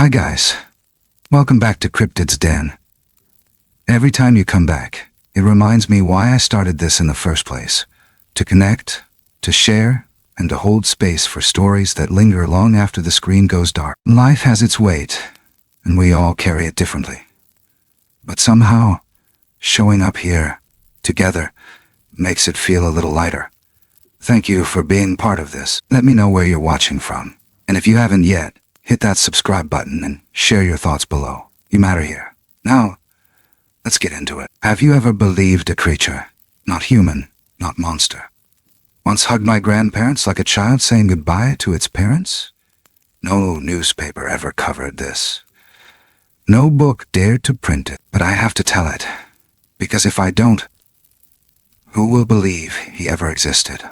Hi guys, welcome back to CRYPTID'S Den. Every time you come back, it reminds me why I started this in the first place. To connect, to share, and to hold space for stories that linger long after the screen goes dark. Life has its weight, and we all carry it differently. But somehow, showing up here, together, makes it feel a little lighter. Thank you for being part of this. Let me know where you're watching from. And if you haven't yet, hit that subscribe button and share your thoughts below. You matter here. Now, let's get into it. Have you ever believed a creature, not human, not monster, once hugged my grandparents like a child saying goodbye to its parents? No newspaper ever covered this. No book dared to print it, but I have to tell it, because if I don't, who will believe he ever existed?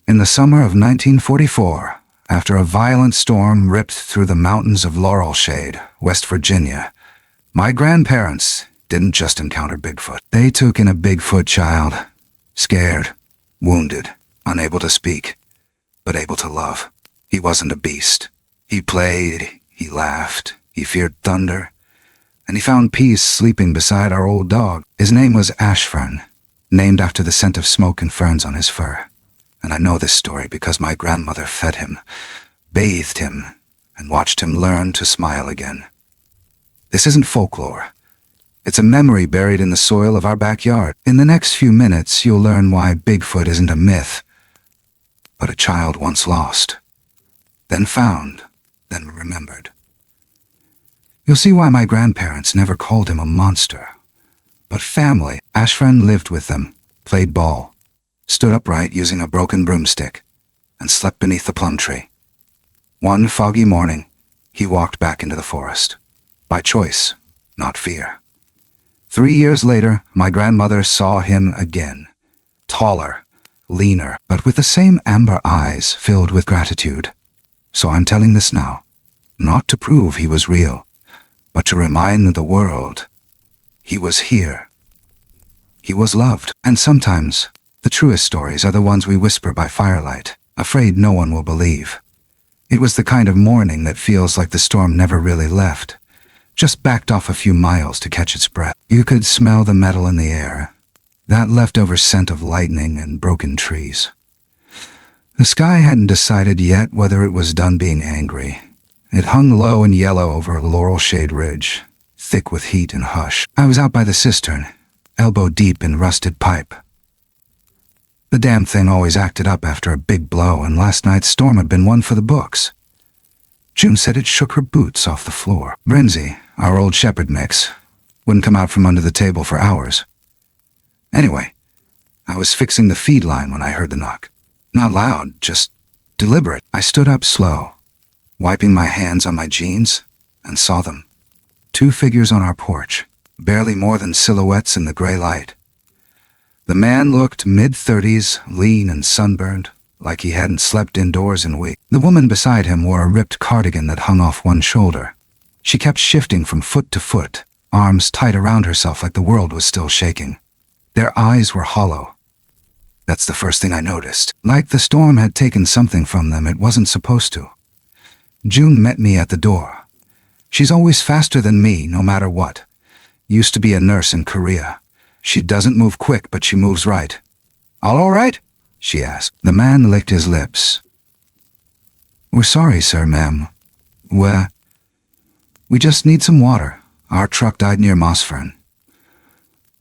In the summer of 1944, after a violent storm ripped through the mountains of Laurel Shade, West Virginia, my grandparents didn't just encounter Bigfoot. They took in a Bigfoot child, scared, wounded, unable to speak, but able to love. He wasn't a beast. He played, he laughed, he feared thunder, and he found peace sleeping beside our old dog. His name was Ashern, named after the scent of smoke and ferns on his fur. And I know this story because my grandmother fed him, bathed him, and watched him learn to smile again. This isn't folklore. It's a memory buried in the soil of our backyard. In the next few minutes, you'll learn why Bigfoot isn't a myth, but a child once lost, then found, then remembered. You'll see why my grandparents never called him a monster, but family. Ashern lived with them, played ball, stood upright using a broken broomstick, and slept beneath the plum tree. One foggy morning, he walked back into the forest. By choice, not fear. 3 years later, my grandmother saw him again. Taller, leaner, but with the same amber eyes filled with gratitude. So I'm telling this now, not to prove he was real, but to remind the world he was here. He was loved, and sometimes the truest stories are the ones we whisper by firelight, afraid no one will believe. It was the kind of morning that feels like the storm never really left, just backed off a few miles to catch its breath. You could smell the metal in the air, that leftover scent of lightning and broken trees. The sky hadn't decided yet whether it was done being angry. It hung low and yellow over Laurel Shade Ridge, thick with heat and hush. I was out by the cistern, elbow deep in rusted pipe. The damn thing always acted up after a big blow, and last night's storm had been one for the books. June said it shook her boots off the floor. Brinzy, our old shepherd mix, wouldn't come out from under the table for hours. Anyway, I was fixing the feed line when I heard the knock. Not loud, just deliberate. I stood up slow, wiping my hands on my jeans, and saw them. 2 figures on our porch, barely more than silhouettes in the gray light. The man looked mid-30s, lean and sunburned, like he hadn't slept indoors in weeks. The woman beside him wore a ripped cardigan that hung off one shoulder. She kept shifting from foot to foot, arms tight around herself like the world was still shaking. Their eyes were hollow. That's the first thing I noticed. Like the storm had taken something from them it wasn't supposed to. June met me at the door. She's always faster than me, no matter what. Used to be a nurse in Korea. She doesn't move quick, but she moves right. All right? She asked. The man licked his lips. We're sorry, sir, ma'am. We just need some water. Our truck died near Mossfern.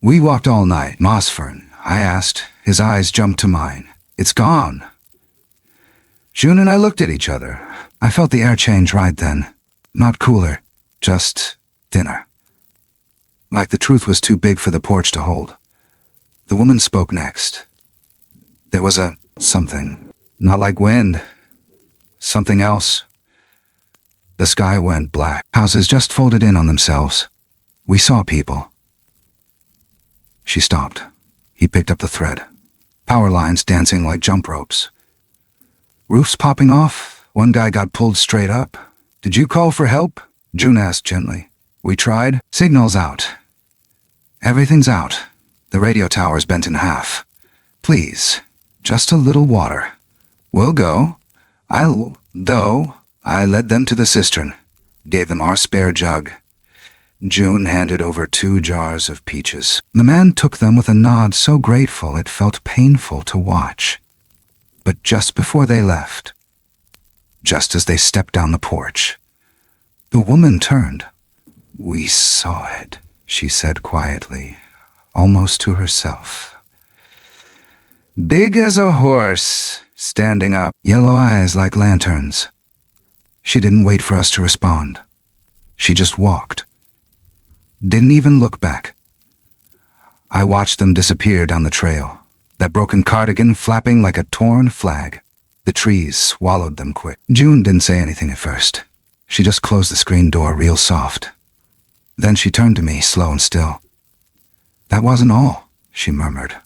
We walked all night. Mossfern, I asked. His eyes jumped to mine. It's gone. June and I looked at each other. I felt the air change right then. Not cooler, just thinner. Like the truth was too big for the porch to hold. The woman spoke next. There was a something, not like wind, something else. The sky went black. Houses just folded in on themselves. We saw people. She stopped. He picked up the thread. Power lines dancing like jump ropes. Roofs popping off. One guy got pulled straight up. Did you call for help? June asked gently. We tried. Signal's out. Everything's out. The radio tower's bent in half. Please, just a little water. We'll go. I led them to the cistern. gave them our spare jug. June handed over 2 jars of peaches. The man took them with a nod so grateful it felt painful to watch. But just before they left, just as they stepped down the porch, the woman turned. "We saw it," she said quietly, almost to herself. Big as a horse, standing up, yellow eyes like lanterns. She didn't wait for us to respond. She just walked. Didn't even look back. I watched them disappear down the trail, that broken cardigan flapping like a torn flag. The trees swallowed them quick. June didn't say anything at first. She just closed the screen door real soft. Then she turned to me, slow and still. "That wasn't all," she murmured.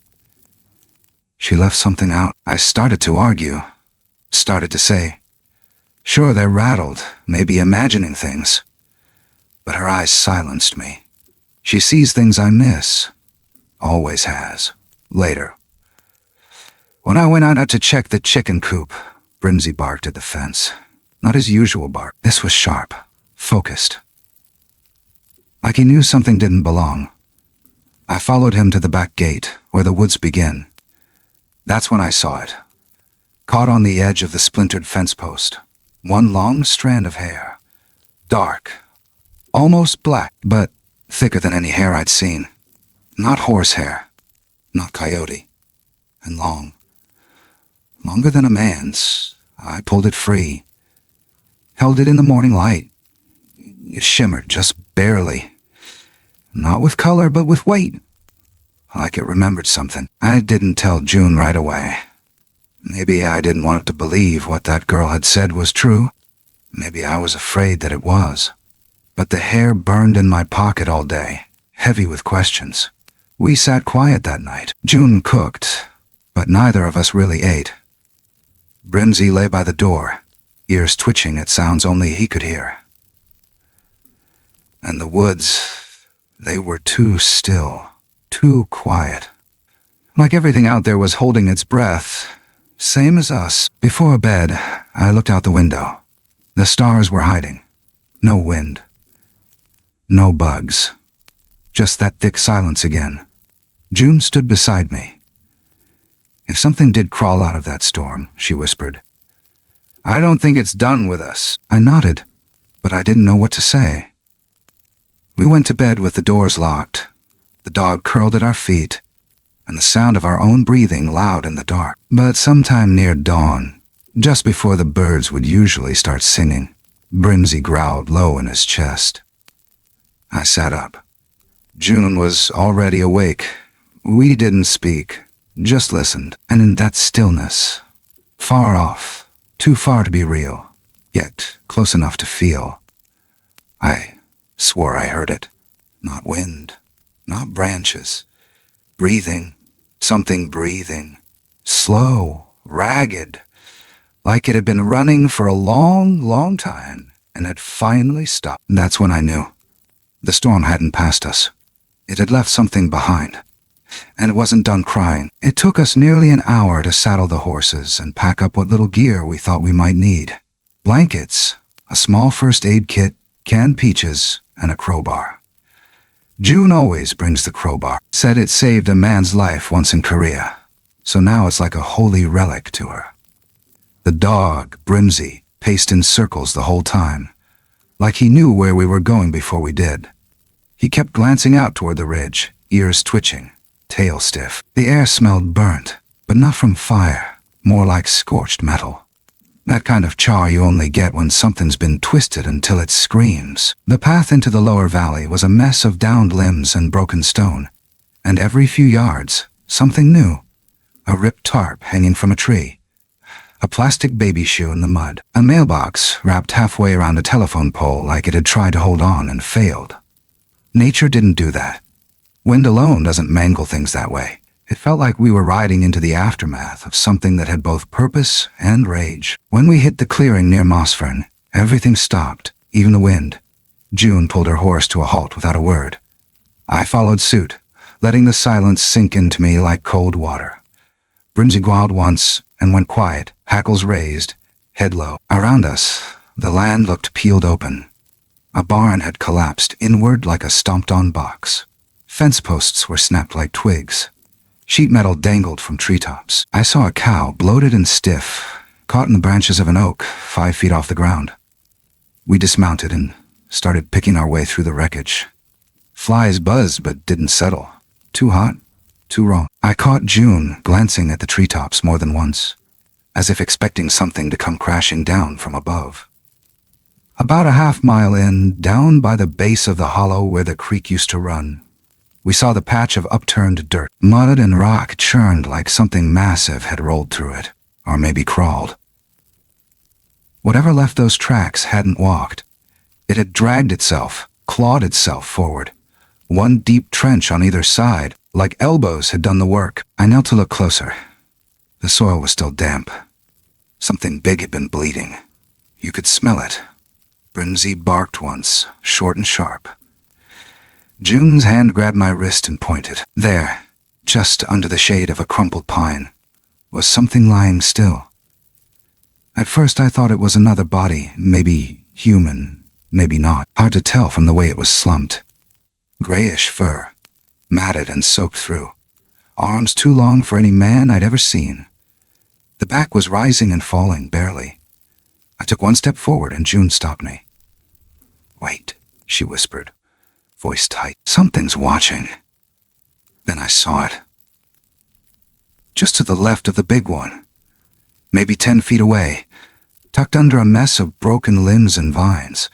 She left something out. I started to argue, started to say, "Sure, they're rattled, maybe imagining things." But her eyes silenced me. She sees things I miss. Always has. Later. When I went out to check the chicken coop, Brimsy barked at the fence. Not his usual bark. This was sharp, focused. Like he knew something didn't belong. I followed him to the back gate, where the woods begin. That's when I saw it. Caught on the edge of the splintered fence post. One long strand of hair. Dark. Almost black, but thicker than any hair I'd seen. Not horsehair. Not coyote. And long. Longer than a man's. I pulled it free. Held it in the morning light. It shimmered just barely. Not with color, but with weight. Like it remembered something. I didn't tell June right away. Maybe I didn't want it to believe what that girl had said was true. Maybe I was afraid that it was. But the hair burned in my pocket all day, heavy with questions. We sat quiet that night. June cooked, but neither of us really ate. Brimsy lay by the door, ears twitching at sounds only he could hear. And the woods, they were too still, too quiet. Like everything out there was holding its breath, same as us. Before bed, I looked out the window. The stars were hiding. No wind. No bugs. Just that thick silence again. June stood beside me. "If something did crawl out of that storm," she whispered, "I don't think it's done with us." I nodded, but I didn't know what to say. We went to bed with the doors locked, the dog curled at our feet, and the sound of our own breathing loud in the dark. But sometime near dawn, just before the birds would usually start singing, Brimsy growled low in his chest. I sat up. June was already awake. We didn't speak, just listened. And in that stillness, far off, too far to be real, yet close enough to feel, I swore I heard it. Not wind, not branches. Breathing, something breathing. Slow, ragged, like it had been running for a long, long time and had finally stopped. That's when I knew. The storm hadn't passed us. It had left something behind. And it wasn't done crying. It took us nearly an hour to saddle the horses and pack up what little gear we thought we might need. Blankets, a small first aid kit, canned peaches, and a crowbar. June always brings the crowbar. Said it saved a man's life once in Korea. So now it's like a holy relic to her. The dog, Brimsy, paced in circles the whole time, like he knew where we were going before we did. He kept glancing out toward the ridge, ears twitching, tail stiff. The air smelled burnt, but not from fire, more like scorched metal. That kind of char you only get when something's been twisted until it screams. The path into the lower valley was a mess of downed limbs and broken stone, and every few yards, something new. A ripped tarp hanging from a tree. A plastic baby shoe in the mud. A mailbox wrapped halfway around a telephone pole like it had tried to hold on and failed. Nature didn't do that. Wind alone doesn't mangle things that way. It felt like we were riding into the aftermath of something that had both purpose and rage. When we hit the clearing near Mossfern, everything stopped, even the wind. June pulled her horse to a halt without a word. I followed suit, letting the silence sink into me like cold water. Brimsy growled once and went quiet, hackles raised, head low. Around us, the land looked peeled open. A barn had collapsed inward like a stomped-on box. Fence posts were snapped like twigs. Sheet metal dangled from treetops. I saw a cow, bloated and stiff, caught in the branches of an oak 5 feet off the ground. We dismounted and started picking our way through the wreckage. Flies buzzed but didn't settle. Too hot, too raw. I caught June glancing at the treetops more than once, as if expecting something to come crashing down from above. About a half-mile in, down by the base of the hollow where the creek used to run, we saw the patch of upturned dirt. Mud and rock churned like something massive had rolled through it, or maybe crawled. Whatever left those tracks hadn't walked. It had dragged itself, clawed itself forward. One deep trench on either side, like elbows had done the work. I knelt to look closer. The soil was still damp. Something big had been bleeding. You could smell it. Brimsy barked once, short and sharp. June's hand grabbed my wrist and pointed. There, just under the shade of a crumpled pine, was something lying still. At first I thought it was another body, maybe human, maybe not. Hard to tell from the way it was slumped. Grayish fur, matted and soaked through. Arms too long for any man I'd ever seen. The back was rising and falling, barely. I took one step forward and June stopped me. "Wait," she whispered, voice tight. "Something's watching." Then I saw it. Just to the left of the big one, maybe 10 feet away, tucked under a mess of broken limbs and vines,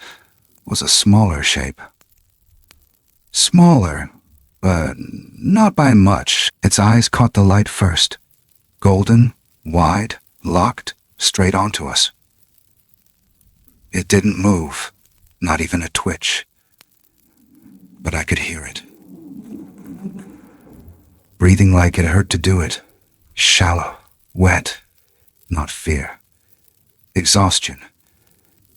was a smaller shape. Smaller, but not by much. Its eyes caught the light first. Golden, wide, locked, straight onto us. It didn't move, not even a twitch. But I could hear it. Breathing like it hurt to do it. Shallow, wet, not fear. Exhaustion.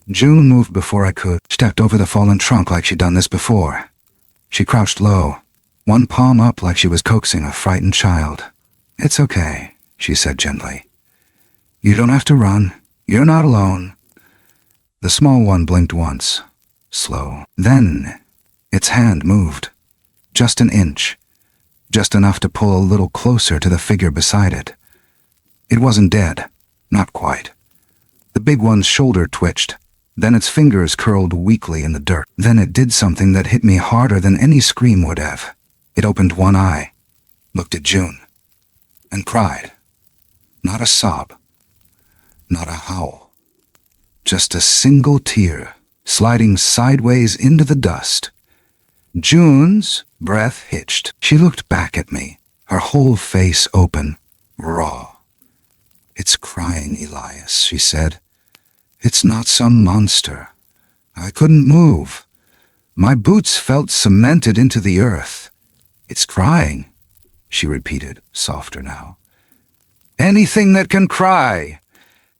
June moved before I could, stepped over the fallen trunk like she'd done this before. She crouched low, one palm up like she was coaxing a frightened child. "It's okay," she said gently. "You don't have to run. You're not alone." The small one blinked once, slow. Then its hand moved, just an inch, just enough to pull a little closer to the figure beside it. It wasn't dead, not quite. The big one's shoulder twitched, then its fingers curled weakly in the dirt. Then it did something that hit me harder than any scream would have. It opened one eye, looked at June, and cried. Not a sob, not a howl. Just a single tear, sliding sideways into the dust. June's breath hitched. She looked back at me, her whole face open, raw. "It's crying, Elias," she said. "It's not some monster. I couldn't move. My boots felt cemented into the earth. It's crying," she repeated, softer now. "Anything that can cry,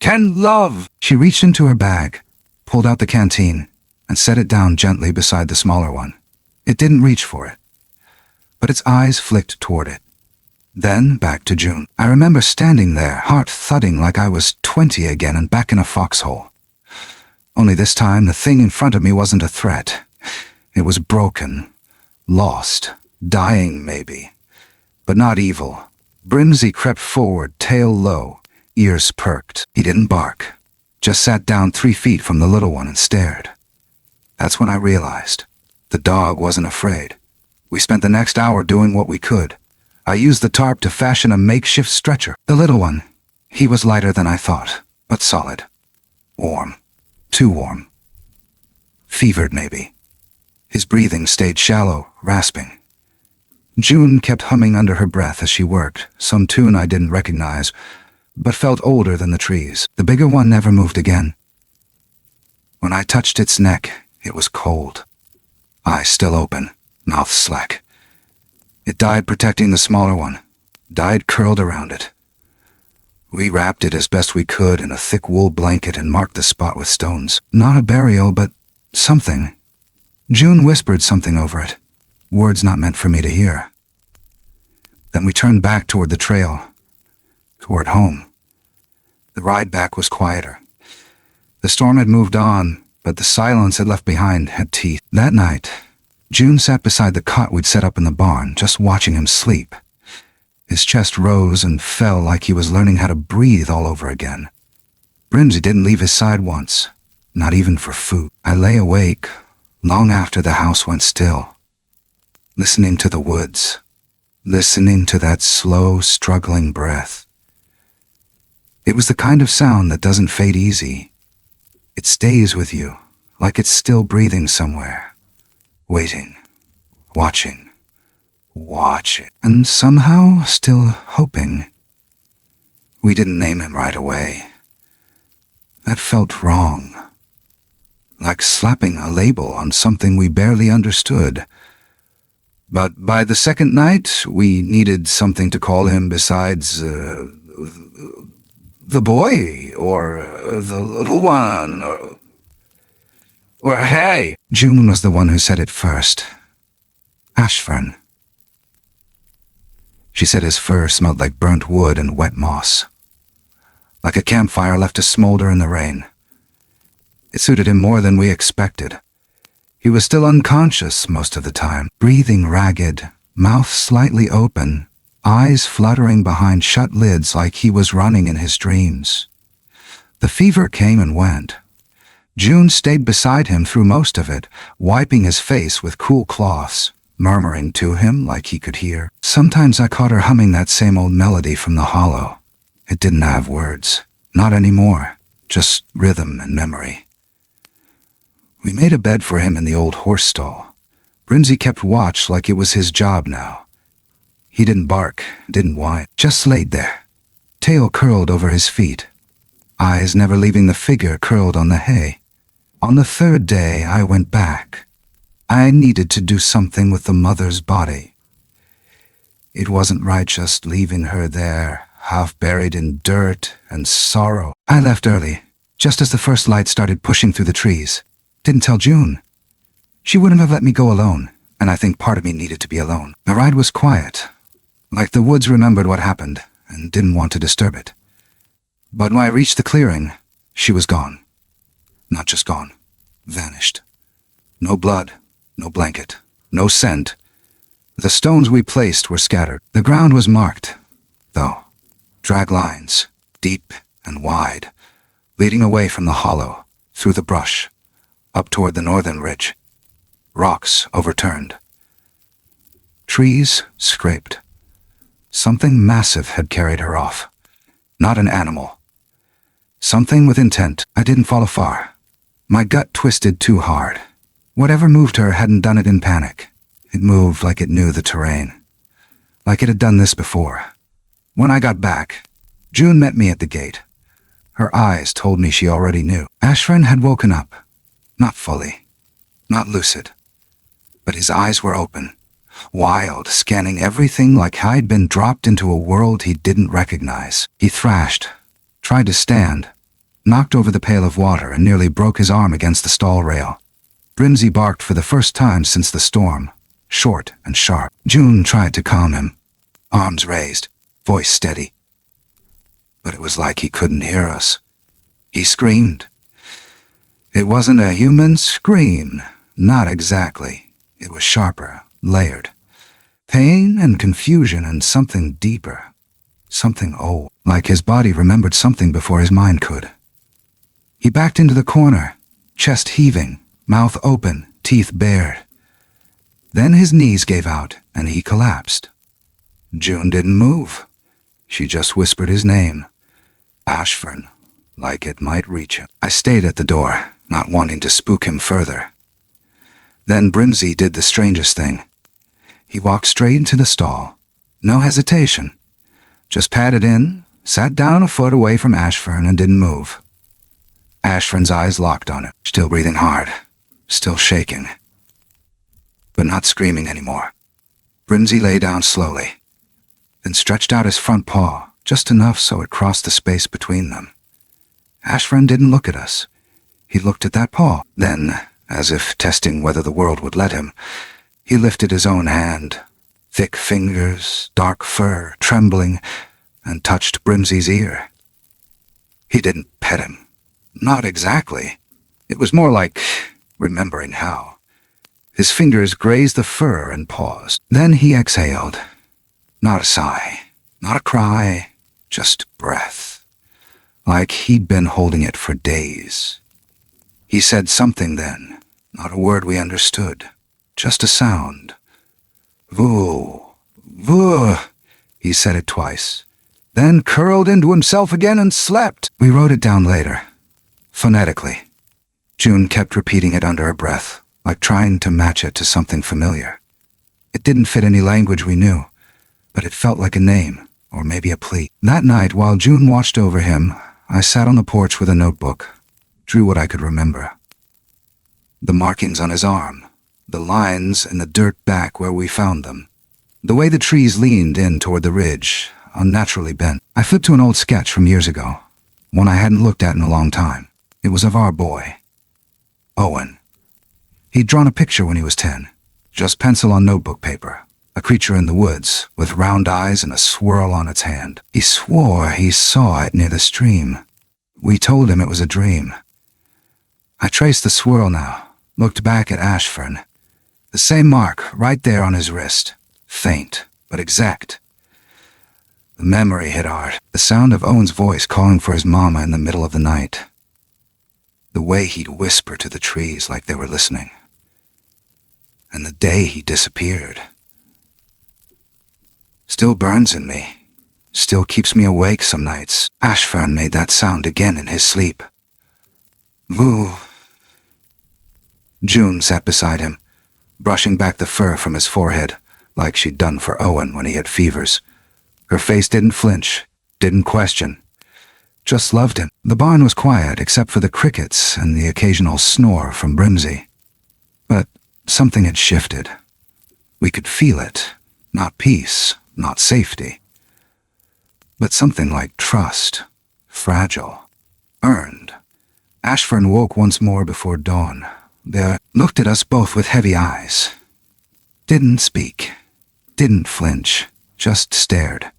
can love." She reached into her bag, pulled out the canteen, and set it down gently beside the smaller one. It didn't reach for it, but its eyes flicked toward it. Then back to June. I remember standing there, heart thudding like I was 20 again and back in a foxhole. Only this time the thing in front of me wasn't a threat. It was broken, lost, dying maybe, but not evil. Brimsy crept forward, tail low, ears perked. He didn't bark, just sat down 3 feet from the little one and stared. That's when I realized. The dog wasn't afraid. We spent the next hour doing what we could. I used the tarp to fashion a makeshift stretcher. The little one, he was lighter than I thought, but solid. Warm. Too warm. Fevered, maybe. His breathing stayed shallow, rasping. June kept humming under her breath as she worked, some tune I didn't recognize, but felt older than the trees. The bigger one never moved again. When I touched its neck, it was cold. Eyes still open, mouth slack. It died protecting the smaller one, died curled around it. We wrapped it as best we could in a thick wool blanket and marked the spot with stones. Not a burial, but something. June whispered something over it, words not meant for me to hear. Then we turned back toward the trail, toward home. The ride back was quieter. The storm had moved on, but the silence it left behind had teeth. That night, June sat beside the cot we'd set up in the barn, just watching him sleep. His chest rose and fell like he was learning how to breathe all over again. Brimsy didn't leave his side once, not even for food. I lay awake long after the house went still, listening to the woods, listening to that slow, struggling breath. It was the kind of sound that doesn't fade easy. It stays with you, like it's still breathing somewhere, waiting, watching, and somehow still hoping. We didn't name him right away. That felt wrong, like slapping a label on something we barely understood. But by the second night, we needed something to call him besides the boy, or the little one, or hey. June was the one who said it first. Ashern. She said his fur smelled like burnt wood and wet moss, like a campfire left to smolder in the rain. It suited him more than we expected. He was still unconscious most of the time, breathing ragged, mouth slightly open, eyes fluttering behind shut lids like he was running in his dreams. The fever came and went. June stayed beside him through most of it, wiping his face with cool cloths, murmuring to him like he could hear. Sometimes I caught her humming that same old melody from the hollow. It didn't have words. Not anymore. Just rhythm and memory. We made a bed for him in the old horse stall. Brimsy kept watch like it was his job now. He didn't bark, didn't whine, just laid there, tail curled over his feet, eyes never leaving the figure curled on the hay. On the third day, I went back. I needed to do something with the mother's body. It wasn't right just leaving her there, half buried in dirt and sorrow. I left early, just as the first light started pushing through the trees. Didn't tell June. She wouldn't have let me go alone, and I think part of me needed to be alone. The ride was quiet, like the woods remembered what happened and didn't want to disturb it. But when I reached the clearing, she was gone. Not just gone, vanished. No blood, no blanket, no scent. The stones we placed were scattered. The ground was marked, though. Drag lines, deep and wide, leading away from the hollow, through the brush, up toward the northern ridge. Rocks overturned. Trees scraped. Something massive had carried her off. Not an animal. Something with intent. I didn't follow far. My gut twisted too hard. Whatever moved her hadn't done it in panic. It moved like it knew the terrain. Like it had done this before. When I got back, June met me at the gate. Her eyes told me she already knew. Ashern had woken up. Not fully. Not lucid. But his eyes were open. Wild, scanning everything like I'd been dropped into a world he didn't recognize. He thrashed, tried to stand, knocked over the pail of water and nearly broke his arm against the stall rail. Brimsy barked for the first time since the storm, short and sharp. June tried to calm him, arms raised, voice steady. But it was like he couldn't hear us. He screamed. It wasn't a human scream, not exactly. It was sharper, layered. Pain and confusion and something deeper. Something old, like his body remembered something before his mind could. He backed into the corner, chest heaving, mouth open, teeth bared. Then his knees gave out and he collapsed. June didn't move. She just whispered his name. Ashern, like it might reach him. I stayed at the door, not wanting to spook him further. Then Brimsy did the strangest thing. He walked straight into the stall. No hesitation. Just padded in, sat down a foot away from Ashern and didn't move. Ashern's eyes locked on it, still breathing hard, still shaking, but not screaming anymore. Brimsy lay down slowly, then stretched out his front paw, just enough so it crossed the space between them. Ashern didn't look at us. He looked at that paw. Then, as if testing whether the world would let him, he lifted his own hand, thick fingers, dark fur, trembling, and touched Brimsy's ear. He didn't pet him. Not exactly. It was more like remembering how. His fingers grazed the fur and paused. Then he exhaled. Not a sigh, not a cry, just breath. Like he'd been holding it for days. He said something then, not a word we understood, just a sound. Voo, voo, he said it twice, then curled into himself again and slept. We wrote it down later, phonetically. June kept repeating it under her breath, like trying to match it to something familiar. It didn't fit any language we knew, but it felt like a name, or maybe a plea. That night, while June watched over him, I sat on the porch with a notebook, drew what I could remember. The markings on his arm, the lines in the dirt back where we found them, the way the trees leaned in toward the ridge, unnaturally bent. I flipped to an old sketch from years ago, one I hadn't looked at in a long time. It was of our boy, Owen. He'd drawn a picture when he was 10, just pencil on notebook paper, a creature in the woods with round eyes and a swirl on its hand. He swore he saw it near the stream. We told him it was a dream. I traced the swirl now, looked back at Ashern. The same mark right there on his wrist, faint but exact. The memory hit hard, the sound of Owen's voice calling for his mama in the middle of the night. The way he'd whisper to the trees like they were listening. And the day he disappeared. Still burns in me, still keeps me awake some nights. Ashern made that sound again in his sleep. Voo. June sat beside him, brushing back the fur from his forehead, like she'd done for Owen when he had fevers. Her face didn't flinch, didn't question, just loved him. The barn was quiet except for the crickets and the occasional snore from Brimsey. But something had shifted. We could feel it, not peace, not safety, but something like trust, fragile, earned. Ashern woke once more before dawn. They looked at us both with heavy eyes. Didn't speak, didn't flinch, just stared.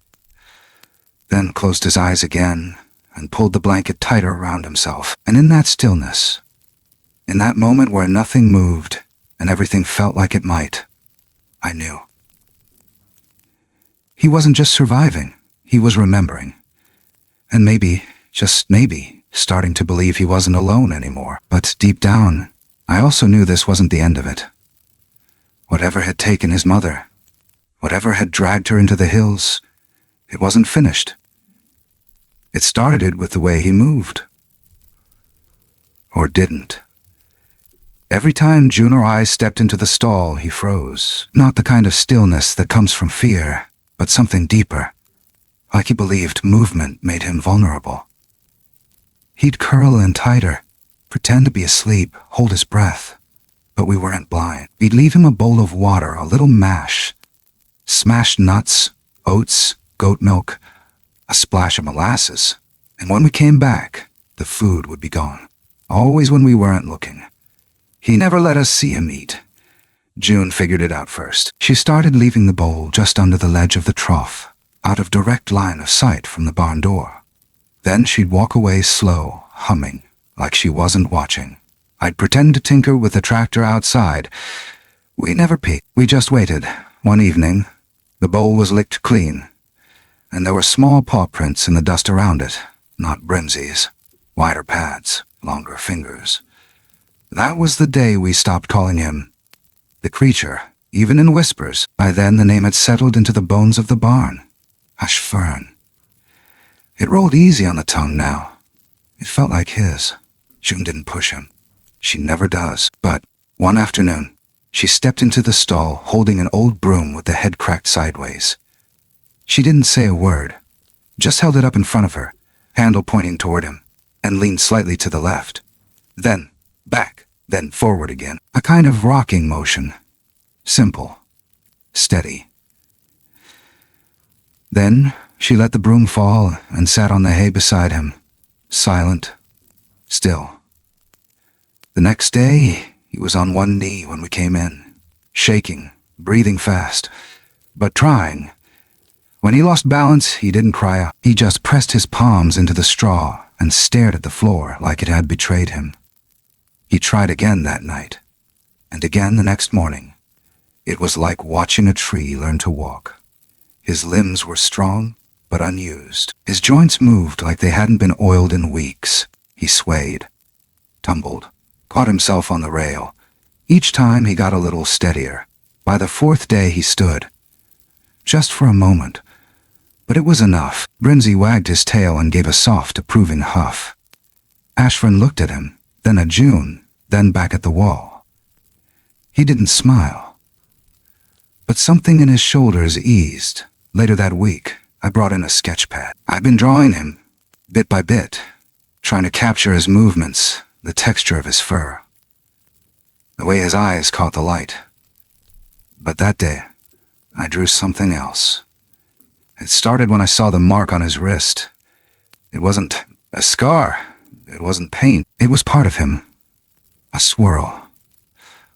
Then closed his eyes again and pulled the blanket tighter around himself. And in that stillness, in that moment where nothing moved and everything felt like it might, I knew. He wasn't just surviving, he was remembering. And maybe, just maybe, starting to believe he wasn't alone anymore. But deep down, I also knew this wasn't the end of it. Whatever had taken his mother, whatever had dragged her into the hills, it wasn't finished. It started with the way he moved. Or didn't. Every time June or I stepped into the stall, he froze. Not the kind of stillness that comes from fear, but something deeper. Like he believed movement made him vulnerable. He'd curl in tighter, pretend to be asleep, hold his breath. But we weren't blind. We'd leave him a bowl of water, a little mash, smashed nuts, oats, goat milk, a splash of molasses. And when we came back, the food would be gone. Always when we weren't looking. He never let us see him eat. June figured it out first. She started leaving the bowl just under the ledge of the trough, out of direct line of sight from the barn door. Then she'd walk away slow, humming, like she wasn't watching. I'd pretend to tinker with the tractor outside. We never peeked. We just waited. One evening, the bowl was licked clean, and there were small paw prints in the dust around it, not Brimsey's. Wider pads, longer fingers. That was the day we stopped calling him the creature, even in whispers. By then, the name had settled into the bones of the barn. Ashern. It rolled easy on the tongue now. It felt like his. June didn't push him. She never does. But one afternoon, she stepped into the stall holding an old broom with the head cracked sideways. She didn't say a word, just held it up in front of her, handle pointing toward him, and leaned slightly to the left. Then back, then forward again. A kind of rocking motion. Simple. Steady. Then she let the broom fall and sat on the hay beside him, silent, still. The next day, he was on one knee when we came in, shaking, breathing fast, but trying. When he lost balance, he didn't cry out. He just pressed his palms into the straw and stared at the floor like it had betrayed him. He tried again that night, and again the next morning. It was like watching a tree learn to walk. His limbs were strong, but unused. His joints moved like they hadn't been oiled in weeks. He swayed, tumbled, caught himself on the rail. Each time he got a little steadier. By the fourth day he stood. Just for a moment. But it was enough. Brinzy wagged his tail and gave a soft, approving huff. Ashern looked at him, then at June, then back at the wall. He didn't smile. But something in his shoulders eased. Later that week, I brought in a sketch pad. I'd been drawing him, bit by bit, trying to capture his movements, the texture of his fur, the way his eyes caught the light. But that day, I drew something else. It started when I saw the mark on his wrist. It wasn't a scar. It wasn't paint. It was part of him. A swirl.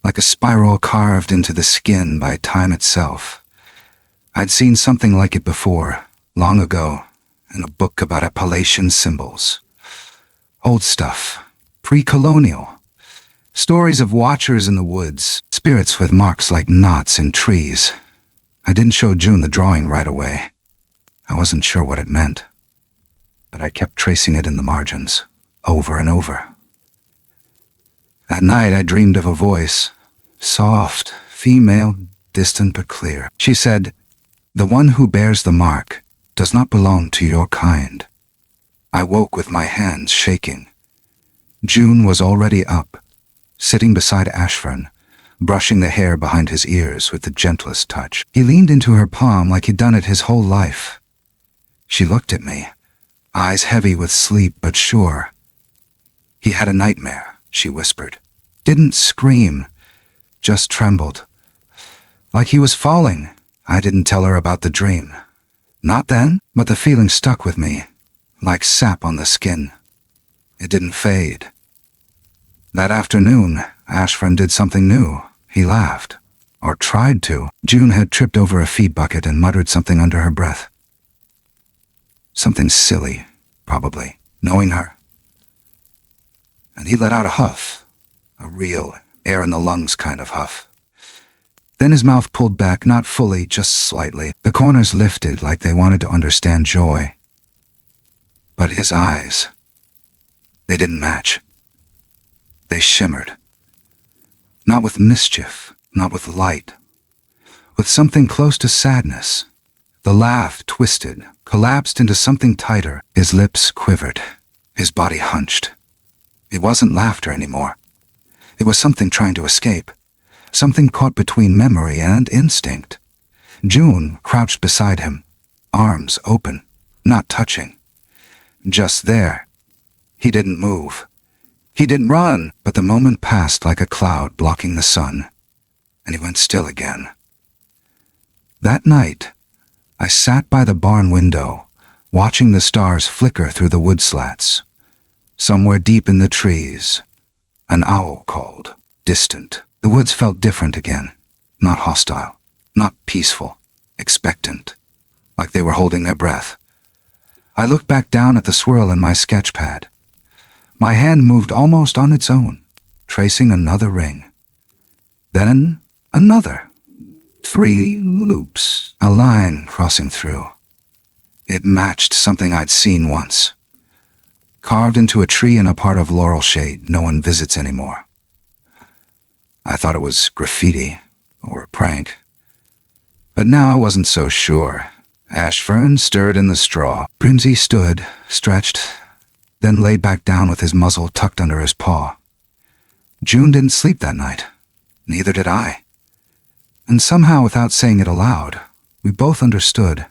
Like a spiral carved into the skin by time itself. I'd seen something like it before, long ago, in a book about Appalachian symbols. Old stuff. Pre-colonial. Stories of watchers in the woods, spirits with marks like knots in trees. I didn't show June the drawing right away. I wasn't sure what it meant, but I kept tracing it in the margins, over and over. That night I dreamed of a voice, soft, female, distant but clear. She said, "The one who bears the mark does not belong to your kind." I woke with my hands shaking. June was already up, sitting beside Ashern, brushing the hair behind his ears with the gentlest touch. He leaned into her palm like he'd done it his whole life. She looked at me, eyes heavy with sleep but sure. "He had a nightmare," she whispered. Didn't scream, just trembled. Like he was falling. I didn't tell her about the dream. Not then, but the feeling stuck with me, like sap on the skin. It didn't fade. That afternoon, Ashern did something new. He laughed, or tried to. June had tripped over a feed bucket and muttered something under her breath. Something silly, probably, knowing her. And he let out a huff, a real, air-in-the-lungs kind of huff. Then his mouth pulled back, not fully, just slightly. The corners lifted like they wanted to understand joy. But his eyes, they didn't match. They shimmered. Not with mischief, not with light. With something close to sadness. The laugh twisted, collapsed into something tighter. His lips quivered. His body hunched. It wasn't laughter anymore. It was something trying to escape. Something caught between memory and instinct. June crouched beside him, arms open, not touching. Just there. He didn't move. He didn't run, but the moment passed like a cloud blocking the sun, and he went still again. That night, I sat by the barn window, watching the stars flicker through the wood slats. Somewhere deep in the trees, an owl called, distant. The woods felt different again, not hostile, not peaceful, expectant, like they were holding their breath. I looked back down at the swirl in my sketch pad. My hand moved almost on its own, tracing another ring. Then another. 3 loops, a line crossing through. It matched something I'd seen once. Carved into a tree in a part of laurel shade no one visits anymore. I thought it was graffiti, or a prank. But now I wasn't so sure. Ashern stirred in the straw. Brinzy stood, stretched, then laid back down with his muzzle tucked under his paw. June didn't sleep that night. Neither did I. And somehow, without saying it aloud, we both understood.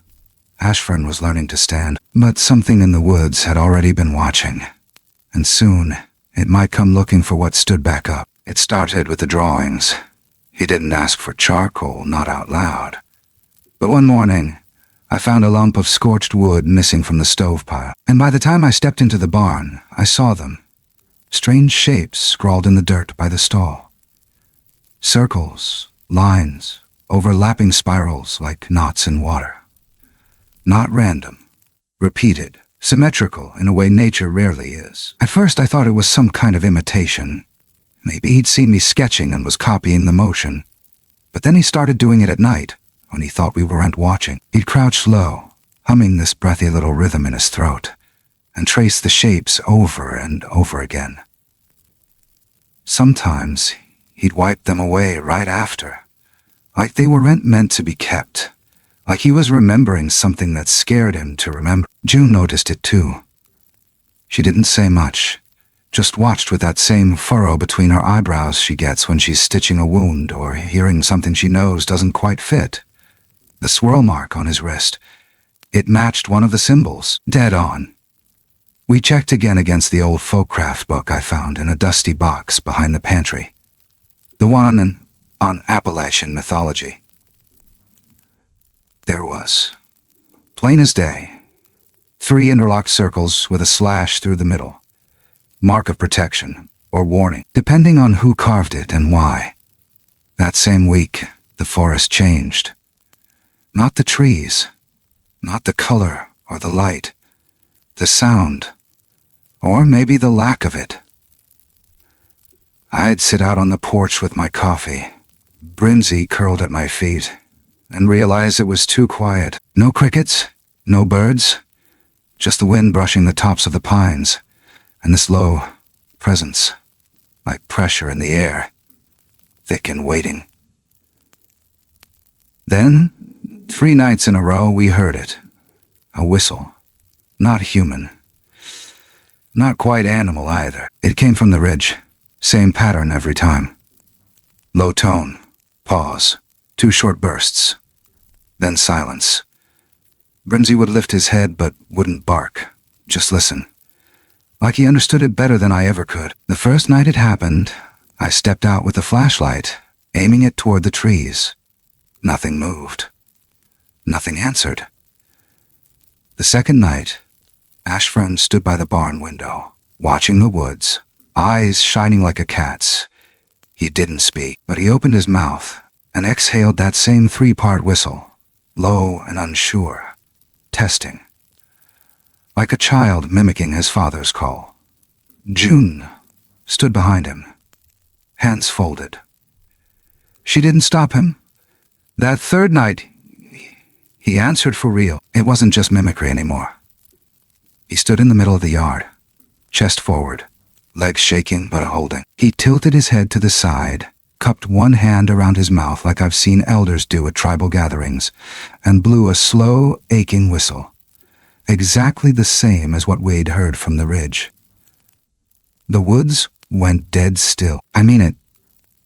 Ashern was learning to stand, but something in the woods had already been watching. And soon, it might come looking for what stood back up. It started with the drawings. He didn't ask for charcoal, not out loud. But one morning, I found a lump of scorched wood missing from the stove pile. And by the time I stepped into the barn, I saw them. Strange shapes scrawled in the dirt by the stall. Circles, lines, overlapping spirals like knots in water. Not random, repeated, symmetrical in a way nature rarely is. At first I thought it was some kind of imitation. Maybe he'd seen me sketching and was copying the motion. But then he started doing it at night, when he thought we weren't watching. He'd crouch low, humming this breathy little rhythm in his throat, and trace the shapes over and over again. Sometimes he'd wipe them away right after, like they weren't meant to be kept, like he was remembering something that scared him to remember. June noticed it too. She didn't say much, just watched with that same furrow between her eyebrows she gets when she's stitching a wound or hearing something she knows doesn't quite fit. The swirl mark on his wrist. It matched one of the symbols, dead on. We checked again against the old folkcraft book I found in a dusty box behind the pantry. The one on Appalachian mythology. There was, plain as day, 3 interlocked circles with a slash through the middle. Mark of protection, or warning, depending on who carved it and why. That same week, the forest changed. Not the trees, not the color or the light, the sound, or maybe the lack of it. I'd sit out on the porch with my coffee, Brinzy curled at my feet, and realize it was too quiet. No crickets, no birds, just the wind brushing the tops of the pines, and this low presence, like pressure in the air, thick and waiting. Then, 3 nights in a row, we heard it. A whistle. Not human. Not quite animal either. It came from the ridge. Same pattern every time. Low tone. Pause. 2 short bursts. Then silence. Brinzy would lift his head but wouldn't bark. Just listen. Like he understood it better than I ever could. The first night it happened, I stepped out with a flashlight, aiming it toward the trees. Nothing moved. Nothing answered. The second night, Ashern stood by the barn window, watching the woods, eyes shining like a cat's. He didn't speak, but he opened his mouth and exhaled that same 3-part whistle, low and unsure, testing. Like a child mimicking his father's call. June stood behind him, hands folded. She didn't stop him. That third night, he answered for real. It wasn't just mimicry anymore. He stood in the middle of the yard, chest forward, legs shaking but holding. He tilted his head to the side, cupped one hand around his mouth like I've seen elders do at tribal gatherings, and blew a slow, aching whistle. Exactly the same as what Wade heard from the ridge. The woods went dead still. I mean it,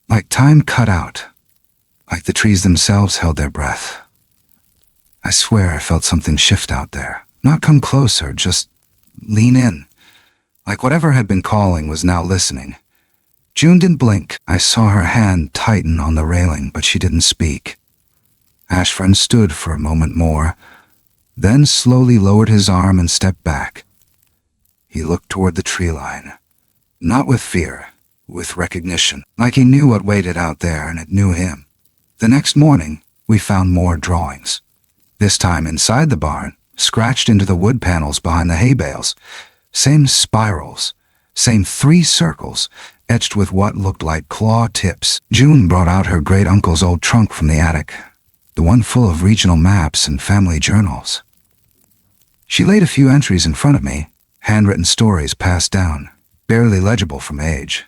like time cut out, like the trees themselves held their breath. I swear I felt something shift out there. Not come closer, just lean in, like whatever had been calling was now listening. June didn't blink. I saw her hand tighten on the railing, but she didn't speak. Ashern stood for a moment more, then slowly lowered his arm and stepped back. He looked toward the tree line, not with fear, with recognition, like he knew what waited out there and it knew him. The next morning, we found more drawings. This time inside the barn, scratched into the wood panels behind the hay bales. Same spirals, same 3 circles, etched with what looked like claw tips. June brought out her great-uncle's old trunk from the attic, the one full of regional maps and family journals. She laid a few entries in front of me, handwritten stories passed down, barely legible from age.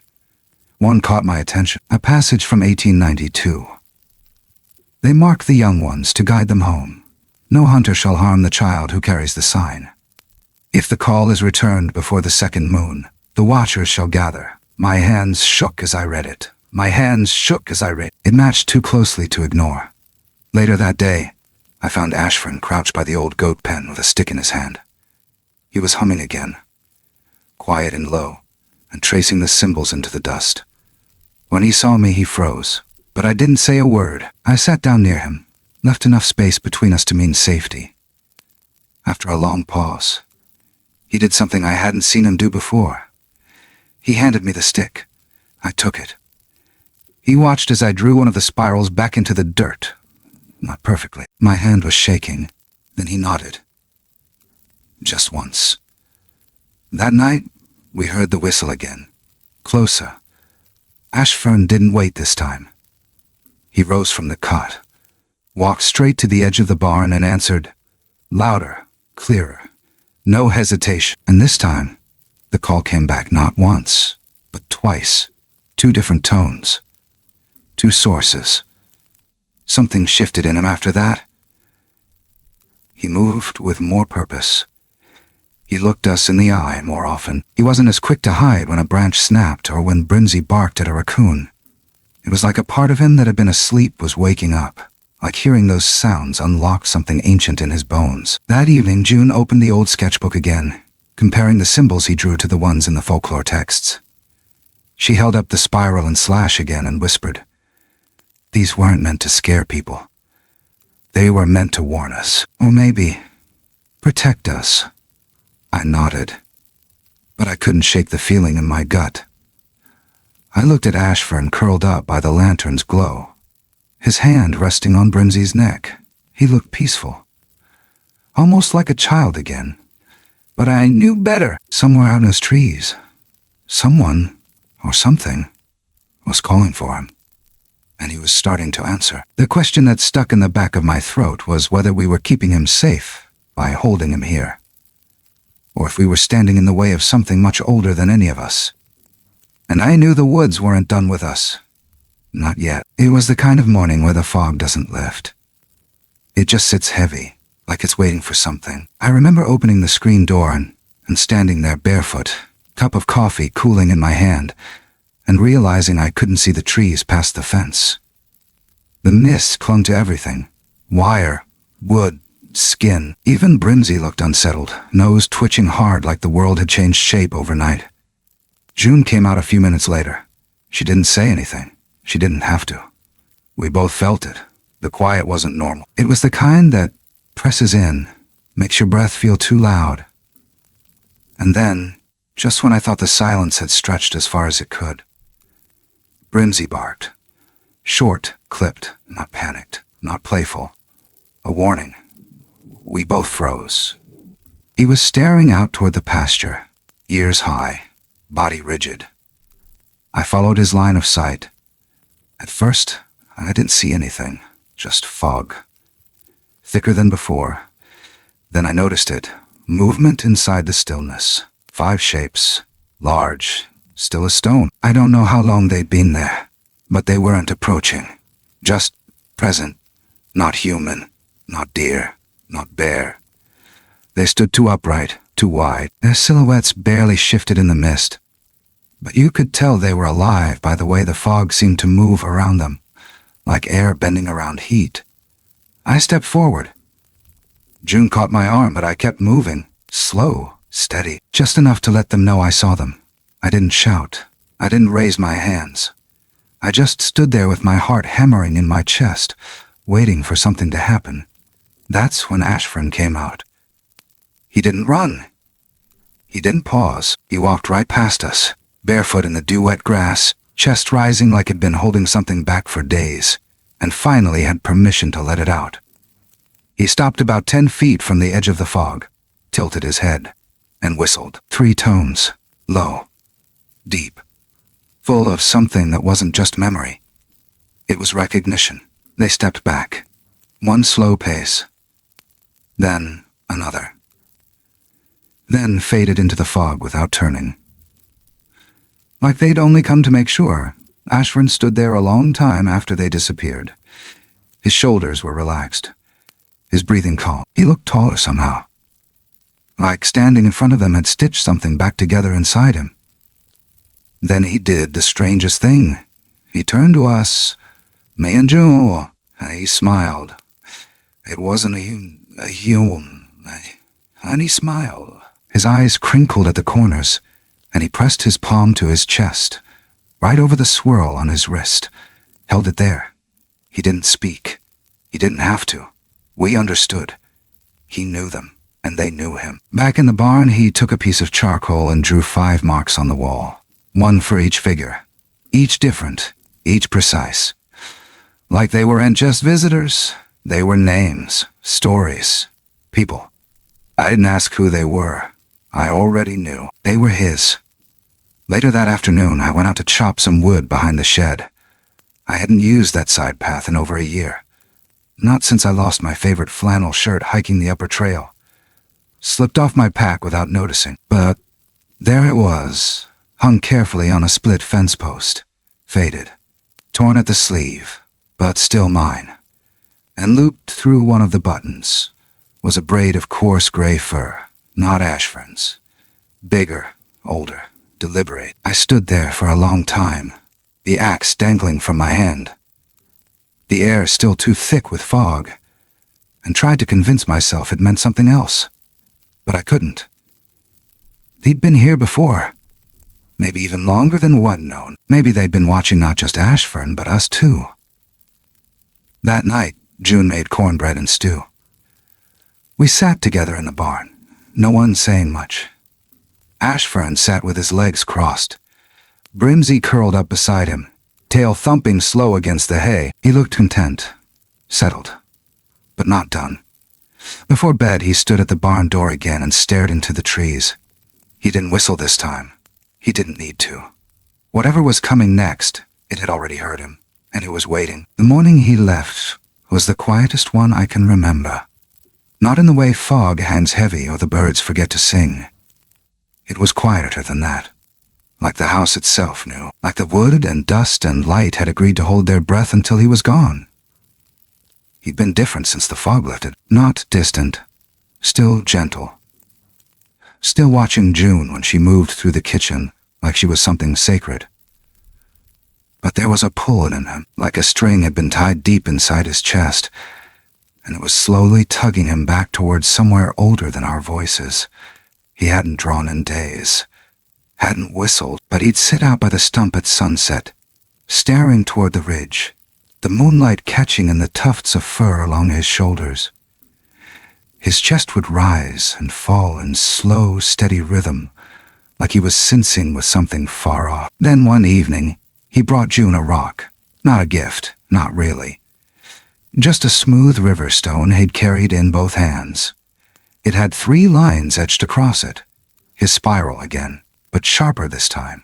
One caught my attention, a passage from 1892. They mark the young ones to guide them home. No hunter shall harm the child who carries the sign. If the call is returned before the second moon, the watchers shall gather. My hands shook as I read it. My hands shook as I read. It matched too closely to ignore. Later that day, I found Ashern crouched by the old goat pen with a stick in his hand. He was humming again, quiet and low, and tracing the symbols into the dust. When he saw me, he froze, but I didn't say a word. I sat down near him, left enough space between us to mean safety. After a long pause, he did something I hadn't seen him do before. He handed me the stick. I took it. He watched as I drew one of the spirals back into the dirt. Not perfectly. My hand was shaking. Then he nodded. Just once. That night, we heard the whistle again. Closer. Ashern didn't wait this time. He rose from the cot, walked straight to the edge of the barn and answered, louder, clearer, no hesitation. And this time, the call came back not once, but twice. 2 different tones. 2 sources. Something shifted in him after that. He moved with more purpose. He looked us in the eye more often. He wasn't as quick to hide when a branch snapped or when Brimsy barked at a raccoon. It was like a part of him that had been asleep was waking up, like hearing those sounds unlocked something ancient in his bones. That evening, June opened the old sketchbook again, comparing the symbols he drew to the ones in the folklore texts. She held up the spiral and slash again and whispered, "These weren't meant to scare people. They were meant to warn us, or maybe protect us." I nodded, but I couldn't shake the feeling in my gut. I looked at Ashern curled up by the lantern's glow, his hand resting on Brimsy's neck. He looked peaceful, almost like a child again. But I knew better. Somewhere out in those trees, someone or something was calling for him, and he was starting to answer. The question that stuck in the back of my throat was whether we were keeping him safe by holding him here, or if we were standing in the way of something much older than any of us. And I knew the woods weren't done with us. Not yet. It was the kind of morning where the fog doesn't lift. It just sits heavy, like it's waiting for something. I remember opening the screen door and standing there barefoot, cup of coffee cooling in my hand, and realizing I couldn't see the trees past the fence. The mist clung to everything. Wire, wood, skin. Even Brimsy looked unsettled, nose twitching hard like the world had changed shape overnight. June came out a few minutes later. She didn't say anything. She didn't have to. We both felt it. The quiet wasn't normal. It was the kind that presses in, makes your breath feel too loud. And then, just when I thought the silence had stretched as far as it could, Brimsy barked. Short, clipped, not panicked, not playful. A warning. We both froze. He was staring out toward the pasture, ears high, body rigid. I followed his line of sight. At first, I didn't see anything, just fog. Thicker than before. Then I noticed it. Movement inside the stillness. 5 shapes. Large. Still a stone. I don't know how long they'd been there, but they weren't approaching. Just present. Not human. Not deer. Not bear. They stood too upright, too wide. Their silhouettes barely shifted in the mist, but you could tell they were alive by the way the fog seemed to move around them, like air bending around heat. I stepped forward. June caught my arm, but I kept moving, slow, steady, just enough to let them know I saw them. I didn't shout. I didn't raise my hands. I just stood there with my heart hammering in my chest, waiting for something to happen. That's when Ashern came out. He didn't run. He didn't pause. He walked right past us, barefoot in the dew-wet grass, chest rising like he'd been holding something back for days, and finally had permission to let it out. He stopped about 10 feet from the edge of the fog, tilted his head, and whistled. 3 tones, low, deep, full of something that wasn't just memory. It was recognition. They stepped back, 1 slow pace, then another, then faded into the fog without turning. Like they'd only come to make sure. Ashern stood there a long time after they disappeared. His shoulders were relaxed, his breathing calm. He looked taller somehow, like standing in front of them had stitched something back together inside him. Then he did the strangest thing. He turned to us, me and June, and he smiled. It wasn't a human, and he smiled. His eyes crinkled at the corners, and he pressed his palm to his chest, right over the swirl on his wrist, held it there. He didn't speak. He didn't have to. We understood. He knew them, and they knew him. Back in the barn, he took a piece of charcoal and drew 5 marks on the wall, 1 for each figure, each different, each precise. Like they weren't just visitors, they were names, stories, people. I didn't ask who they were. I already knew. They were his. Later that afternoon, I went out to chop some wood behind the shed. I hadn't used that side path in over a year. Not since I lost my favorite flannel shirt hiking the upper trail. Slipped off my pack without noticing, but there it was, hung carefully on a split fence post, faded, torn at the sleeve, but still mine. And looped through one of the buttons was a braid of coarse gray fur, not Ashern's. Bigger, older, deliberate. I stood there for a long time, the axe dangling from my hand. The air still too thick with fog, and tried to convince myself it meant something else. But I couldn't. They'd been here before. Maybe even longer than one known. Maybe they'd been watching not just Ashern, but us too. That night, June made cornbread and stew. We sat together in the barn, no one saying much. Ashern sat with his legs crossed. Brimsy curled up beside him, tail thumping slow against the hay. He looked content, settled, but not done. Before bed, he stood at the barn door again and stared into the trees. He didn't whistle this time. He didn't need to. Whatever was coming next, it had already heard him, and it was waiting. The morning he left was the quietest one I can remember. Not in the way fog hangs heavy or the birds forget to sing. It was quieter than that. Like the house itself knew. Like the wood and dust and light had agreed to hold their breath until he was gone. He'd been different since the fog lifted. Not distant. Still gentle. Still watching June when she moved through the kitchen like she was something sacred. But there was a pull in him, like a string had been tied deep inside his chest, and it was slowly tugging him back towards somewhere older than our voices. He hadn't drawn in days, hadn't whistled, but he'd sit out by the stump at sunset, staring toward the ridge, the moonlight catching in the tufts of fur along his shoulders. His chest would rise and fall in slow, steady rhythm, like he was sensing with something far off. Then one evening, he brought June a rock. Not a gift, not really. Just a smooth river stone he'd carried in both hands. It had 3 lines etched across it. His spiral again, but sharper this time.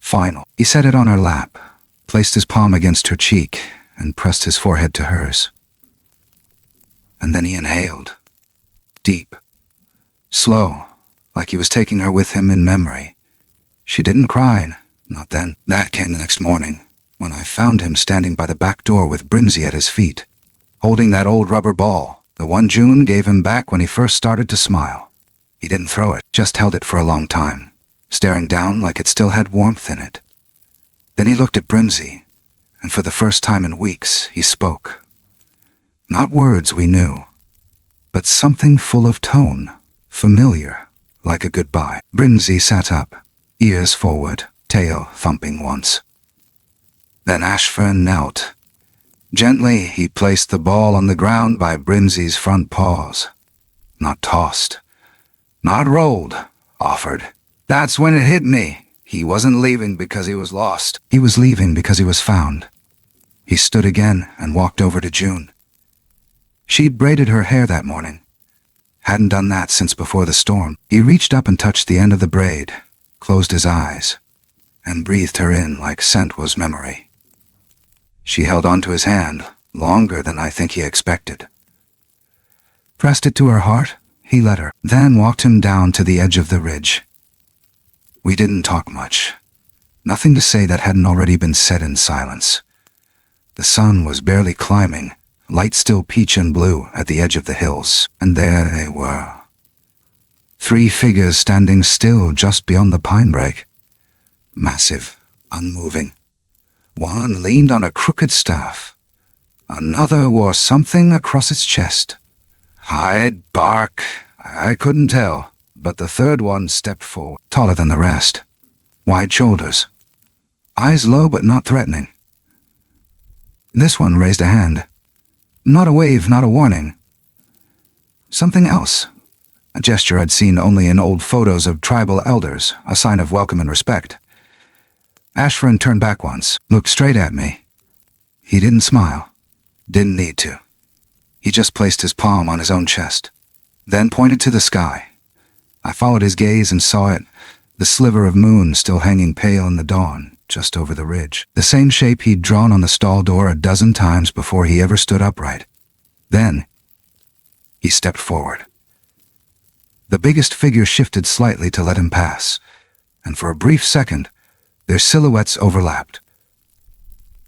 Final. He set it on her lap, placed his palm against her cheek, and pressed his forehead to hers. And then he inhaled. Deep. Slow, like he was taking her with him in memory. She didn't cry, not then. That came the next morning, when I found him standing by the back door with Brimsy at his feet, holding that old rubber ball, the one June gave him back when he first started to smile. He didn't throw it, just held it for a long time, staring down like it still had warmth in it. Then he looked at Brimsy, and for the first time in weeks, he spoke. Not words we knew, but something full of tone, familiar, like a goodbye. Brimsy sat up, ears forward, tail thumping once. Then Ashern knelt. Gently, he placed the ball on the ground by Brimsy's front paws. Not tossed, not rolled, offered. That's when it hit me. He wasn't leaving because he was lost. He was leaving because he was found. He stood again and walked over to June. She'd braided her hair that morning. Hadn't done that since before the storm. He reached up and touched the end of the braid, closed his eyes, and breathed her in like scent was memory. She held onto his hand, longer than I think he expected. Pressed it to her heart, he let her, then walked him down to the edge of the ridge. We didn't talk much. Nothing to say that hadn't already been said in silence. The sun was barely climbing, light still peach and blue at the edge of the hills, and there they were. 3 figures standing still just beyond the pine brake. Massive, unmoving. One leaned on a crooked staff. Another wore something across its chest. Hide, bark, I couldn't tell, but the third one stepped forward, taller than the rest. Wide shoulders. Eyes low but not threatening. This one raised a hand. Not a wave, not a warning. Something else. A gesture I'd seen only in old photos of tribal elders, a sign of welcome and respect. Ashern turned back once, looked straight at me. He didn't smile. Didn't need to. He just placed his palm on his own chest, then pointed to the sky. I followed his gaze and saw it, the sliver of moon still hanging pale in the dawn just over the ridge. The same shape he'd drawn on the stall door a dozen times before he ever stood upright. Then, he stepped forward. The biggest figure shifted slightly to let him pass, and for a brief second, their silhouettes overlapped.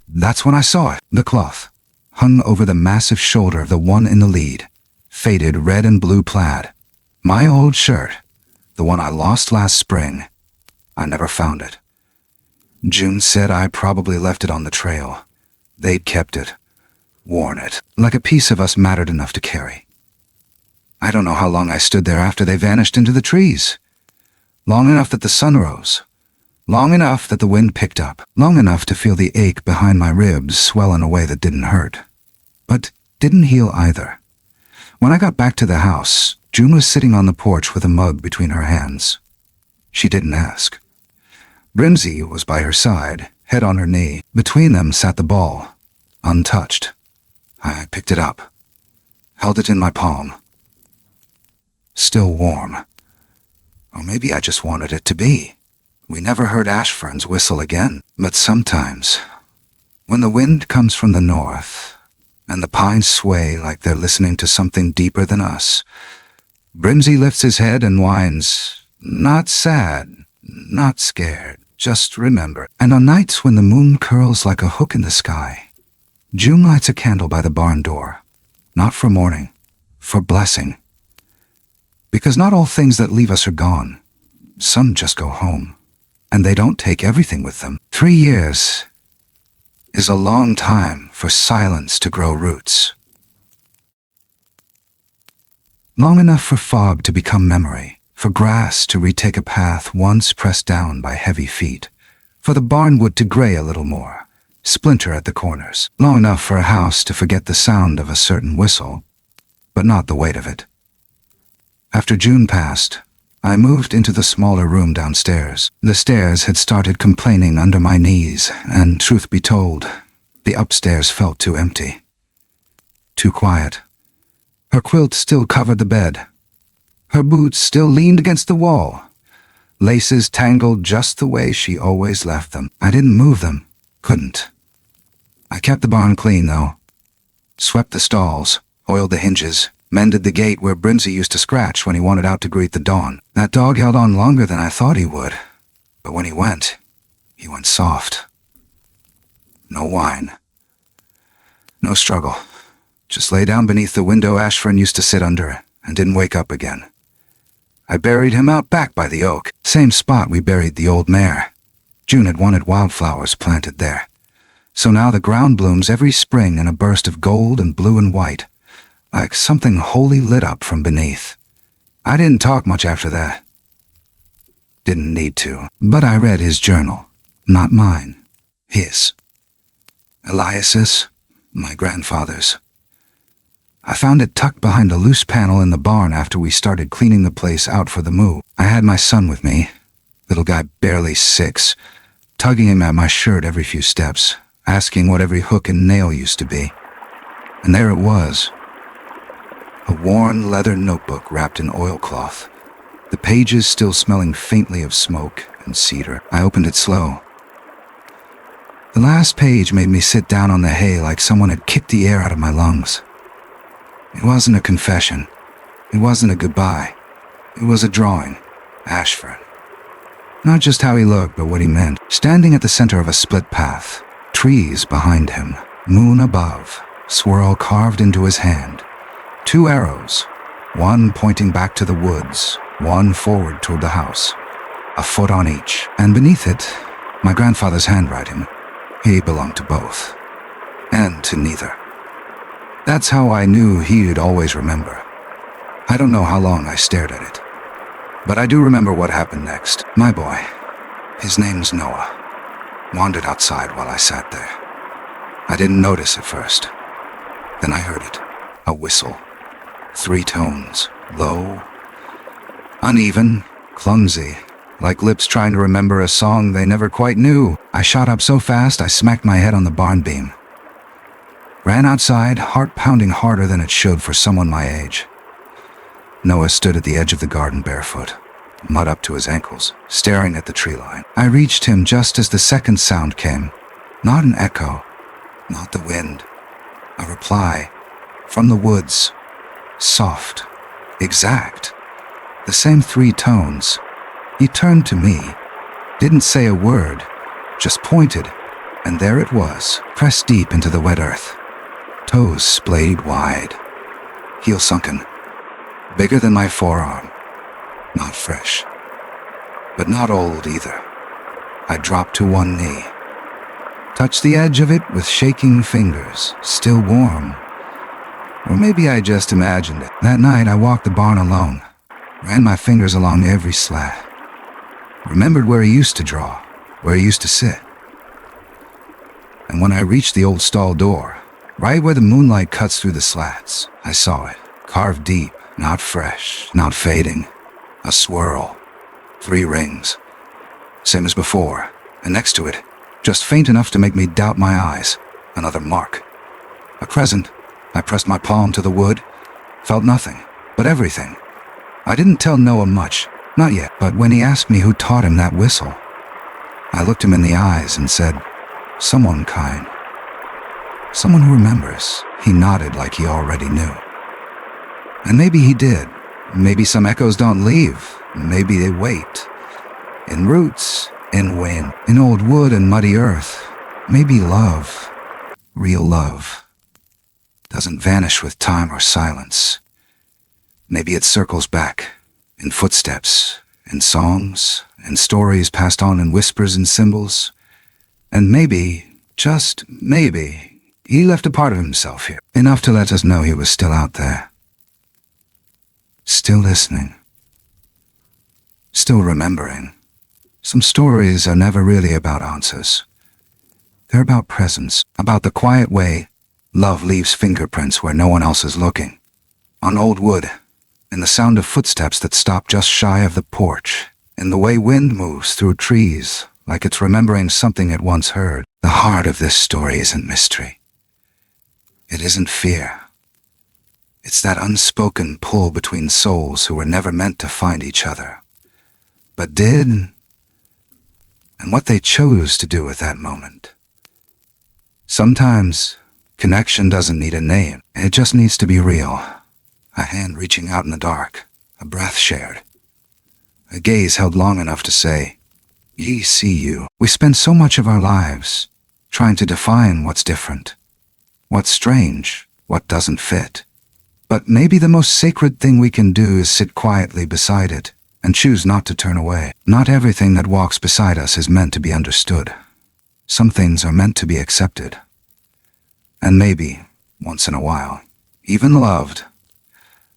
That's when I saw it. The cloth hung over the massive shoulder of the one in the lead, faded red and blue plaid. My old shirt, the one I lost last spring. I never found it. June said I probably left it on the trail. They'd kept it, worn it, like a piece of us mattered enough to carry. I don't know how long I stood there after they vanished into the trees. Long enough that the sun rose. Long enough that the wind picked up. Long enough to feel the ache behind my ribs swell in a way that didn't hurt. But didn't heal either. When I got back to the house, June was sitting on the porch with a mug between her hands. She didn't ask. Brimsy was by her side, head on her knee. Between them sat the ball, untouched. I picked it up, held it in my palm. Still warm. Or maybe I just wanted it to be. We never heard Ashern's whistle again. But sometimes, when the wind comes from the north, and the pines sway like they're listening to something deeper than us, Brimsy lifts his head and whines, not sad, not scared, just remember. And on nights when the moon curls like a hook in the sky, June lights a candle by the barn door, not for mourning, for blessing. Because not all things that leave us are gone. Some just go home, and they don't take everything with them. 3 years is a long time for silence to grow roots. Long enough for fog to become memory, for grass to retake a path once pressed down by heavy feet, for the barnwood to gray a little more, splinter at the corners. Long enough for a house to forget the sound of a certain whistle, but not the weight of it. After June passed, I moved into the smaller room downstairs. The stairs had started complaining under my knees, and truth be told, the upstairs felt too empty. Too quiet. Her quilt still covered the bed. Her boots still leaned against the wall. Laces tangled just the way she always left them. I didn't move them. Couldn't. I kept the barn clean, though. Swept the stalls, oiled the hinges, mended the gate where Brimsy used to scratch when he wanted out to greet the dawn. That dog held on longer than I thought he would. But when he went soft. No whine. No struggle. Just lay down beneath the window Ashern used to sit under and didn't wake up again. I buried him out back by the oak, same spot we buried the old mare. June had wanted wildflowers planted there. So now the ground blooms every spring in a burst of gold and blue and white, like something wholly lit up from beneath. I didn't talk much after that. Didn't need to, but I read his journal. Not mine. His. Elias's, my grandfather's. I found it tucked behind a loose panel in the barn after we started cleaning the place out for the move. I had my son with me, little guy barely 6, tugging him at my shirt every few steps, asking what every hook and nail used to be. And there it was. A worn leather notebook wrapped in oilcloth, the pages still smelling faintly of smoke and cedar. I opened it slow. The last page made me sit down on the hay like someone had kicked the air out of my lungs. It wasn't a confession. It wasn't a goodbye. It was a drawing. Ashern. Not just how he looked, but what he meant. Standing at the center of a split path, trees behind him, moon above, swirl carved into his hand. 2 arrows, one pointing back to the woods, one forward toward the house. A foot on each, and beneath it, my grandfather's handwriting. He belonged to both, and to neither. That's how I knew he'd always remember. I don't know how long I stared at it, but I do remember what happened next. My boy, his name's Noah, wandered outside while I sat there. I didn't notice at first. Then I heard it, a whistle. 3 tones, low, uneven, clumsy, like lips trying to remember a song they never quite knew. I shot up so fast I smacked my head on the barn beam. Ran outside, heart pounding harder than it should for someone my age. Noah stood at the edge of the garden barefoot, mud up to his ankles, staring at the tree line. I reached him just as the second sound came. Not an echo, not the wind. A reply from the woods. Soft, exact, the same 3 tones. He turned to me, didn't say a word, just pointed, and there it was, pressed deep into the wet earth. Toes splayed wide, heel sunken, bigger than my forearm. Not fresh, but not old either. I dropped to one knee, touched the edge of it with shaking fingers, still warm. Or maybe I just imagined it. That night I walked the barn alone, ran my fingers along every slat, remembered where he used to draw, where he used to sit. And when I reached the old stall door, right where the moonlight cuts through the slats, I saw it, carved deep, not fresh, not fading. A swirl, 3 rings, same as before, and next to it, just faint enough to make me doubt my eyes, another mark. A crescent. I pressed my palm to the wood, felt nothing, but everything. I didn't tell Noah much, not yet, but when he asked me who taught him that whistle, I looked him in the eyes and said, someone kind. Someone who remembers. He nodded like he already knew. And maybe he did. Maybe some echoes don't leave. Maybe they wait. In roots, in wind, in old wood and muddy earth. Maybe love, real love, doesn't vanish with time or silence. Maybe it circles back, in footsteps, in songs, in stories passed on in whispers and symbols. And maybe, just maybe, he left a part of himself here, enough to let us know he was still out there. Still listening. Still remembering. Some stories are never really about answers. They're about presence, about the quiet way love leaves fingerprints where no one else is looking. On old wood, in the sound of footsteps that stop just shy of the porch, in the way wind moves through trees like it's remembering something it once heard. The heart of this story isn't mystery. It isn't fear. It's that unspoken pull between souls who were never meant to find each other, but did, and what they chose to do with that moment. Sometimes, connection doesn't need a name. It just needs to be real. A hand reaching out in the dark, a breath shared, a gaze held long enough to say, "Ye see you." We spend so much of our lives trying to define what's different, what's strange, what doesn't fit. But maybe the most sacred thing we can do is sit quietly beside it and choose not to turn away. Not everything that walks beside us is meant to be understood. Some things are meant to be accepted. And maybe, once in a while, even loved.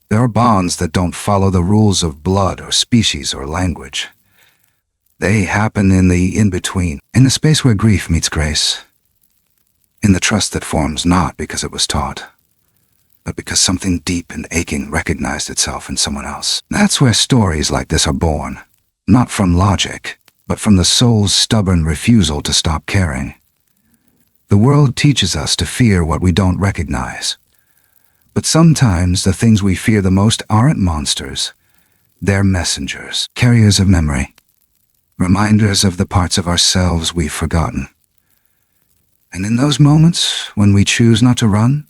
There are bonds that don't follow the rules of blood or species or language. They happen in the in-between, in the space where grief meets grace, in the trust that forms not because it was taught, but because something deep and aching recognized itself in someone else. That's where stories like this are born, not from logic, but from the soul's stubborn refusal to stop caring. The world teaches us to fear what we don't recognize. But sometimes the things we fear the most aren't monsters. They're messengers, carriers of memory, reminders of the parts of ourselves we've forgotten. And in those moments when we choose not to run,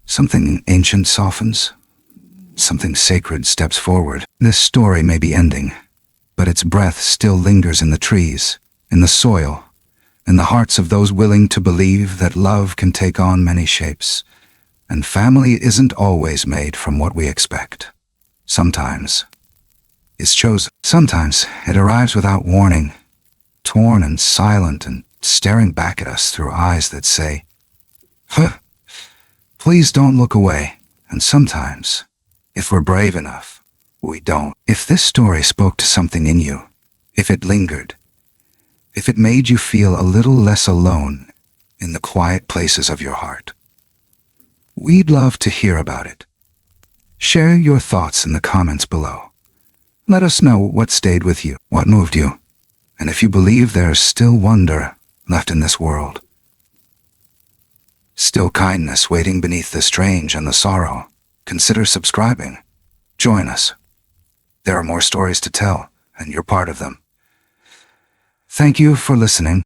something ancient softens, something sacred steps forward. This story may be ending, but its breath still lingers in the trees, in the soil, in the hearts of those willing to believe that love can take on many shapes, and family isn't always made from what we expect. Sometimes it's chosen. Sometimes it arrives without warning, torn and silent and staring back at us through eyes that say, "Huh, please don't look away." And sometimes, if we're brave enough, we don't. If this story spoke to something in you, if it lingered, if it made you feel a little less alone in the quiet places of your heart, we'd love to hear about it. Share your thoughts in the comments below. Let us know what stayed with you, what moved you, and if you believe there's still wonder left in this world. Still kindness waiting beneath the strange and the sorrow. Consider subscribing. Join us. There are more stories to tell, and you're part of them. Thank you for listening.